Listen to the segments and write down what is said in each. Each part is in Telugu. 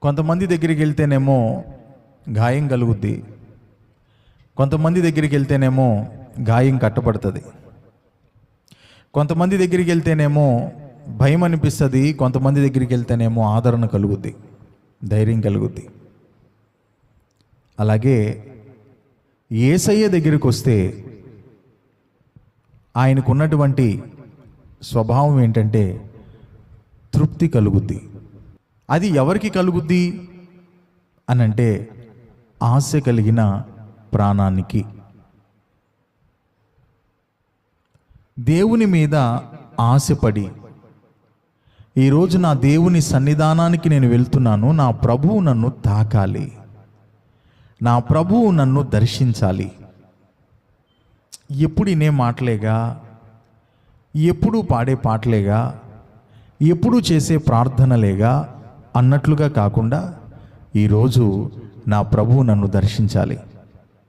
కొంతమంది దగ్గరికి వెళ్తేనేమో గాయం కలుగుద్ది, కొంతమంది దగ్గరికి వెళ్తేనేమో గాయం కట్టబడుతుంది, కొంతమంది దగ్గరికి వెళ్తేనేమో భయం అనిపిస్తుంది, కొంతమంది దగ్గరికి వెళ్తేనేమో ఆదరణ కలుగుద్ది, ధైర్యం కలుగుద్ది. అలాగే యేసయ్య దగ్గరికి వస్తే ఆయనకున్నటువంటి స్వభావం ఏంటంటే తృప్తి కలుగుద్ది. అది ఎవరికి కలుగుద్ది అనంటే ఆశ కలిగిన ప్రాణానికి. దేవుని మీద ఆశపడి ఈరోజు నా దేవుని సన్నిధానానికి నేను వెళ్తున్నాను, నా ప్రభువు నన్ను తాకాలి, నా ప్రభువు నన్ను దర్శించాలి. ఎప్పుడు ఇనే మాటలేగా, ఎప్పుడు పాడే పాటలేగా, ఎప్పుడు చేసే ప్రార్థనలేగా అన్నట్లుగా కాకుండా ఈరోజు నా ప్రభువు నన్ను దర్శించాలి,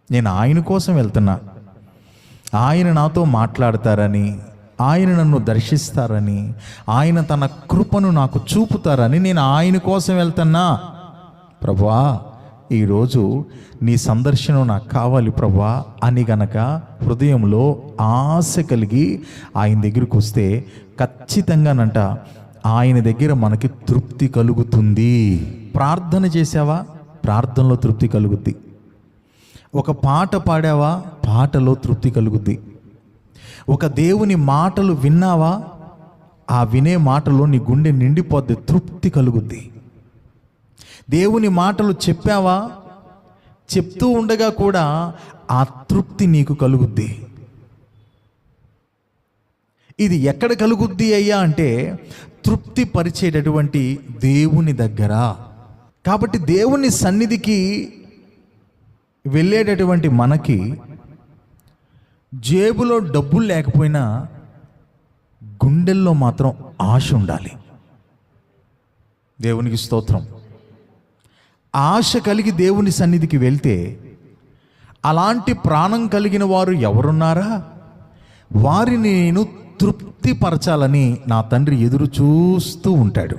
నేను ఆయన కోసం వెళ్తున్నా, ఆయన నాతో మాట్లాడతారని, ఆయన నన్ను దర్శిస్తారని, ఆయన తన కృపను నాకు చూపుతారని నేను ఆయన కోసం వెళ్తున్నా. ప్రభువా, ఈరోజు నీ సందర్శనం నాకు కావాలి ప్రభువా అని గనక హృదయంలో ఆశ కలిగి ఆయన దగ్గరికి వస్తే ఖచ్చితంగానంట ఆయన దగ్గర మనకి తృప్తి కలుగుతుంది. ప్రార్థన చేసావా, ప్రార్థనలో తృప్తి కలుగుద్ది. ఒక పాట పాడావా, పాటలో తృప్తి కలుగుద్ది. ఒక దేవుని మాటలు విన్నావా, ఆ వినే మాటలో నీ గుండె నిండిపోద్ది, తృప్తి కలుగుద్ది. దేవుని మాటలు చెప్పావా, చెప్తూ ఉండగా కూడా ఆ తృప్తి నీకు కలుగుద్ది. ఇది ఎక్కడ కలుగుద్ది అయ్యా అంటే తృప్తి పరిచేటటువంటి దేవుని దగ్గర. కాబట్టి దేవుని సన్నిధికి వెళ్ళేటటువంటి మనకి జేబులో డబ్బులు లేకపోయినా గుండెల్లో మాత్రం ఆశ ఉండాలి. దేవునికి స్తోత్రం. ఆశ కలిగి దేవుని సన్నిధికి వెళ్తే అలాంటి ప్రాణం కలిగిన వారు ఎవరున్నారా, వారిని నేను తృప్తిపరచాలని నా తండ్రి ఎదురు చూస్తూ ఉంటాడు.